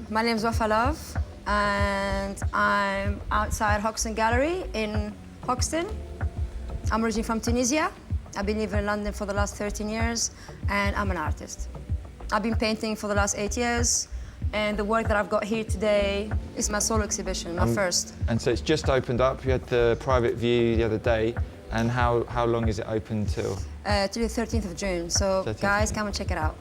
My name is Wafa Love, and I'm outside Hoxton Gallery in Hoxton. I'm originally from Tunisia. I've been living in London for the last 13 years, and I'm an artist. I've been painting for the last 8 years, and the work that I've got here today is my solo exhibition, my first. And so it's just opened up. You had the private view the other day, and how long is it open till? To the 13th of June, so guys, come and check it out.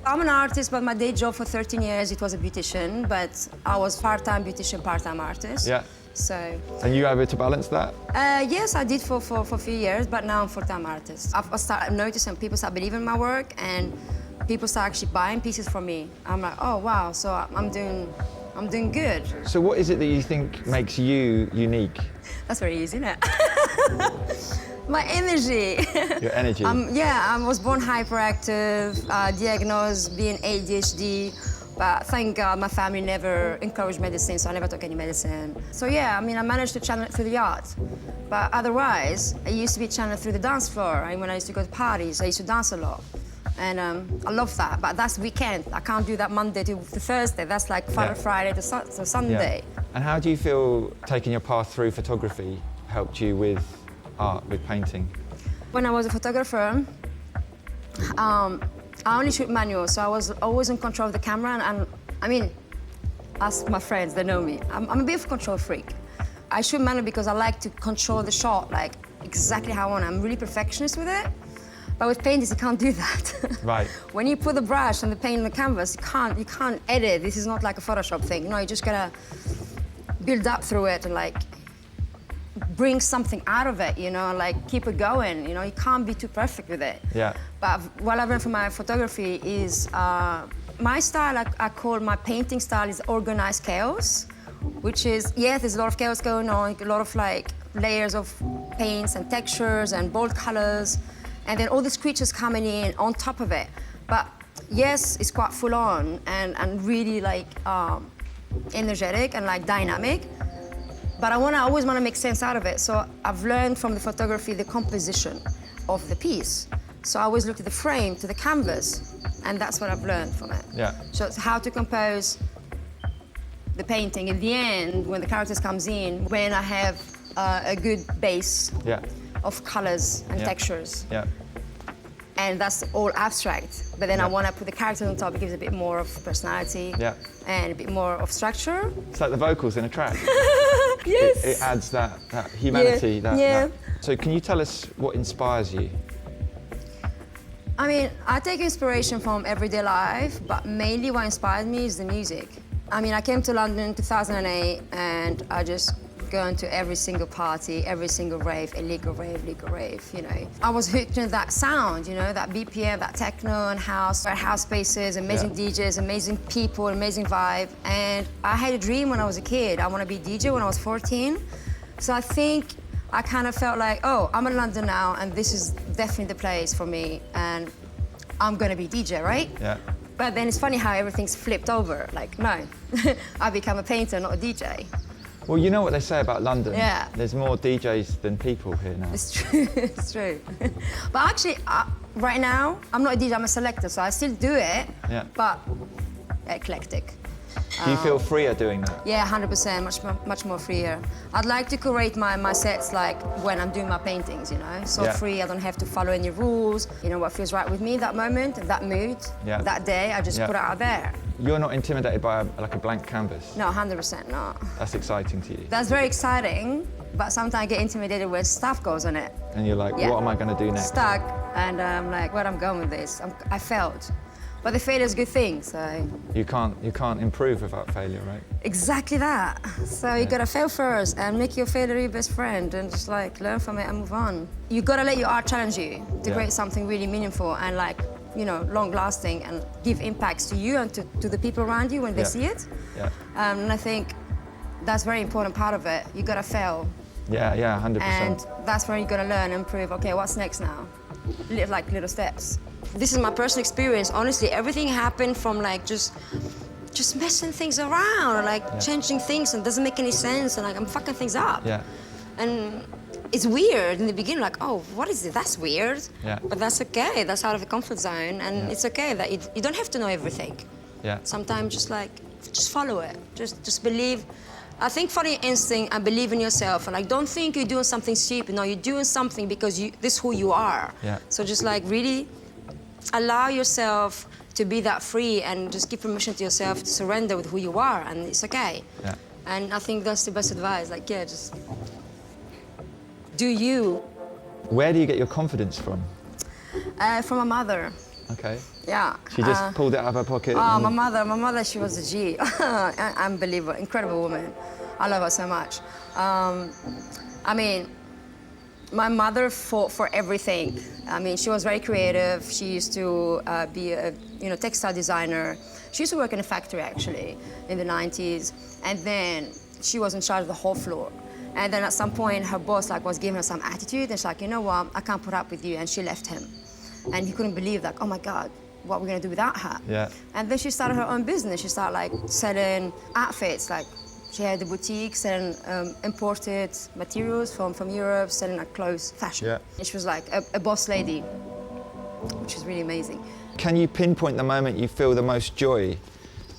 I'm an artist, but my day job for 13 years, it was a beautician, but I was part-time beautician, part-time artist. Yeah. So. And you able to balance that? Yes, I did for a few years, but now I'm full-time artist. I've started noticing people start believing in my work, and people start actually buying pieces from me. I'm like, oh wow, so I'm doing good. So what is it that you think makes you unique? That's very easy, isn't it? My energy. Your energy? Yeah, I was born hyperactive, diagnosed being ADHD, but thank God my family never encouraged medicine, so I never took any medicine. So yeah, I mean, I managed to channel it through the art. But otherwise, I used to be channeled through the dance floor. And when I used to go to parties, I used to dance a lot. And I love that, but that's weekend. I can't do that Monday to Thursday. That's like Friday to Sunday. Yeah. And how do you feel taking your path through photography helped you with art, with painting? When I was a photographer, I only shoot manual, so I was always in control of the camera. And I mean, ask my friends, they know me. I'm a bit of a control freak. I shoot manual because I like to control the shot, like exactly how I want. I'm really perfectionist with it. But with paintings, you can't do that. Right. When you put the brush and the paint on the canvas, you can't edit. This is not like a Photoshop thing. No, you just gotta build up through it and like bring something out of it, you know, like keep it going. You know, you can't be too perfect with it. Yeah. But what I've learned from my photography is my style. I call my painting style is organized chaos, which is there's a lot of chaos going on, a lot of like layers of paints and textures and bold colors. And then all these creatures coming in on top of it. But yes, it's quite full on and really like energetic and like dynamic. But I always want to make sense out of it. So I've learned from the photography the composition of the piece. So I always look at the frame, to the canvas, and that's what I've learned from it. Yeah. So it's how to compose the painting in the end, when the characters comes in, when I have a good base. Yeah. Of colors and textures. Yeah. And that's all abstract. But then I want to put the characters on top. It gives a bit more of personality and a bit more of structure. It's like the vocals in a track. Yes. It adds that humanity. Yeah. So can you tell us what inspires you? I mean, I take inspiration from everyday life, but mainly what inspired me is the music. I mean, I came to London in 2008 and I just going to every single party, every single rave, illegal rave, you know. I was hooked into that sound, you know, that BPM, that techno and house spaces, amazing DJs, amazing people, amazing vibe. And I had a dream when I was a kid. I want to be a DJ when I was 14. So I think I kind of felt like, oh, I'm in London now, and this is definitely the place for me, and I'm going to be DJ, right? Yeah. But then it's funny how everything's flipped over. Like, no, I become a painter, not a DJ. Well, you know what they say about London. Yeah. There's more DJs than people here now. It's true, it's true. But actually, right now, I'm not a DJ, I'm a selector, so I still do it, but eclectic. Do you feel freer doing that? Yeah, 100%, much more freer. I'd like to curate my sets like when I'm doing my paintings, you know? So free, I don't have to follow any rules. You know, what feels right with me that moment, that mood, that day, I just put it out there. You're not intimidated by a blank canvas? No, 100% not. That's exciting to you? That's very exciting, but sometimes I get intimidated when stuff goes on it. And you're like, what am I going to do next? Stuck, and I'm like, where I'm going with this? I failed. But the failure is a good thing, so... You can't improve without failure, right? Exactly that. So you gotta fail first and make your failure your best friend and just like learn from it and move on. You gotta let your art challenge you to create something really meaningful and like, you know, long-lasting and give impacts to you and to the people around you when they see it. Yeah. And I think that's a very important part of it. You gotta fail. Yeah, 100%. And that's where you gotta learn and prove, okay, what's next now? Like little steps. This is my personal experience. Honestly, everything happened from like just messing things around or like changing things and doesn't make any sense and like I'm fucking things up. Yeah. And it's weird in the beginning, like, oh, what is it? That's weird. Yeah. But that's okay. That's out of the comfort zone, and it's okay that you don't have to know everything. Yeah. Sometimes just like just follow it. Just believe. I think follow your instinct and believe in yourself. And like, don't think you're doing something stupid. No, you're doing something because this is who you are. Yeah. So just like really allow yourself to be that free and just give permission to yourself to surrender with who you are, and it's okay. Yeah. And I think that's the best advice. Like, yeah, just do you. Where do you get your confidence from? From my mother. Okay. Yeah. She just pulled it out of her pocket? Oh, my mother, she was a G. Unbelievable, incredible woman. I love her so much. I mean, my mother fought for everything. I mean, she was very creative. She used to be a textile designer. She used to work in a factory, actually, in the 90s. And then she was in charge of the whole floor. And then at some point, her boss was giving her some attitude. And she's like, you know what, I can't put up with you. And she left him. And he couldn't believe that, oh my God, what are we gonna do without her? Yeah. And then she started her own business. She started selling outfits. She had a boutique selling imported materials from Europe, selling clothes, fashion. Yeah. And she was like a boss lady, which is really amazing. Can you pinpoint the moment you feel the most joy?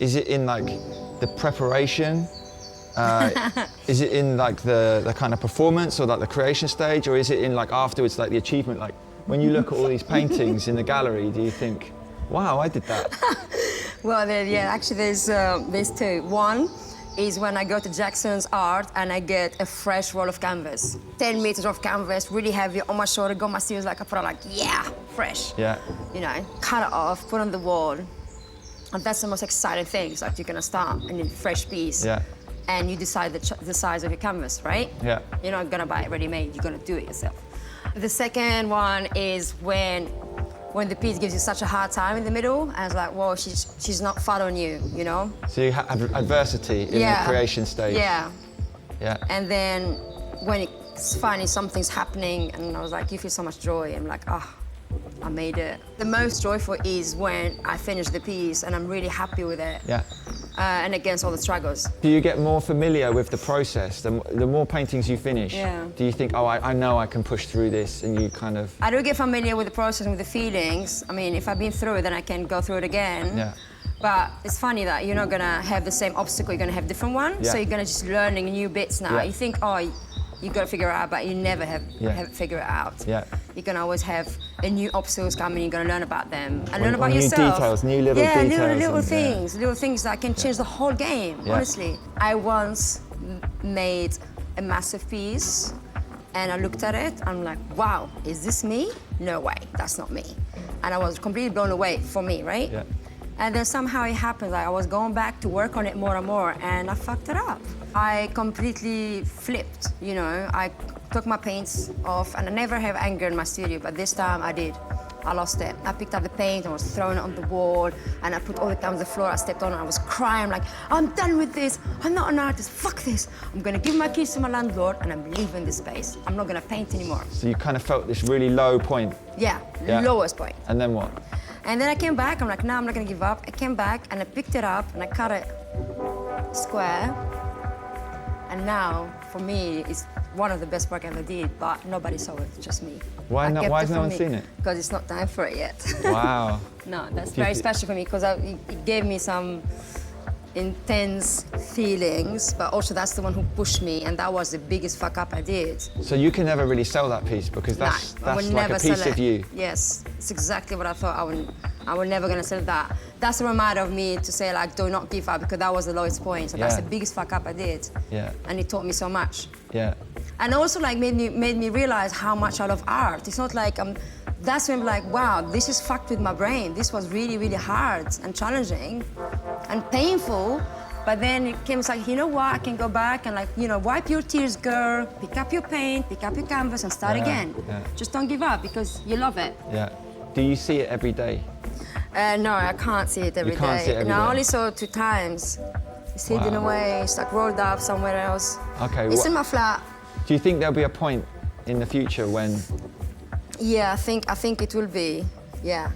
Is it in the preparation? Is it in the kind of performance or the creation stage, or is it in afterwards, the achievement? When you look at all these paintings in the gallery, do you think, wow, I did that? Well, actually there's two. One is when I go to Jackson's Art and I get a fresh roll of canvas. 10 meters of canvas, really heavy on my shoulder, got my sleeves I put on yeah, fresh. Yeah. Cut it off, put on the wall. And that's the most exciting thing. You're gonna start a fresh piece. Yeah. And you decide the size of your canvas, right? Yeah. You're not gonna buy it ready-made, you're gonna do it yourself. The second one is when the piece gives you such a hard time in the middle, and it's whoa, she's not following you, So you have adversity in the creation stage. Yeah. Yeah. And then when it's finally something's happening, and I was you feel so much joy. I'm I made it. The most joyful is when I finish the piece and I'm really happy with it. Yeah. And against all the struggles. Do you get more familiar with the process? The more paintings you finish, do you think, oh, I know I can push through this, and you kind of... I do get familiar with the process and with the feelings. I mean, if I've been through it, then I can go through it again. Yeah. But it's funny that you're not gonna have the same obstacle, you're gonna have different ones. Yeah. So you're gonna just learning new bits now. Yeah. You think, oh, you gotta figure it out, but you never have figure it out. Yeah. You're gonna always have a new obstacles coming, you're gonna learn about them. And learn Or about new yourself. Details, new little details. Yeah, little things that can change the whole game, honestly. I once made a massive piece, and I looked at it, I'm like, wow, is this me? No way, that's not me. And I was completely blown away for me, right? Yeah. And then somehow it happened, I was going back to work on it more and more, and I fucked it up. I completely flipped, I took my paints off, and I never have anger in my studio, but this time I did. I lost it. I picked up the paint, I was throwing it on the wall, and I put all the time on the floor, I stepped on it, I was crying, I'm done with this, I'm not an artist, fuck this. I'm gonna give my keys to my landlord, and I'm leaving this space. I'm not gonna paint anymore. So you kind of felt this really low point. Yeah, lowest point. And then what? And then I came back, I'm like, no, I'm not gonna give up. I came back, and I picked it up, and I cut it square. And now, for me, it's one of the best work I ever did, but nobody saw it, just me. Why has no one seen it? Because it's not time for it yet. Wow. No, that's very special for me, because it gave me some intense feelings, but also that's the one who pushed me, and that was the biggest fuck up I did. So you can never really sell that piece, because that's like a piece of you. Yes, it's exactly what I thought. I was never gonna sell that. That's a reminder of me to say do not give up, because that was the lowest point. So that's the biggest fuck up I did. Yeah. And it taught me so much. Yeah. And also made me realize how much I love art. It's not that's when I'm wow, this is fucked with my brain. This was really, really hard and challenging and painful. But then it came you know what, I can go back and wipe your tears, girl, pick up your paint, pick up your canvas and start again. Yeah. Just don't give up, because you love it. Yeah. Do you see it every day? No, I can't see it every day. You can't see it every day? I only saw it 2 times. It's hidden away, it's rolled up somewhere else. Okay. It's in my flat. Do you think there'll be a point in the future when... Yeah, I think it will be, yeah.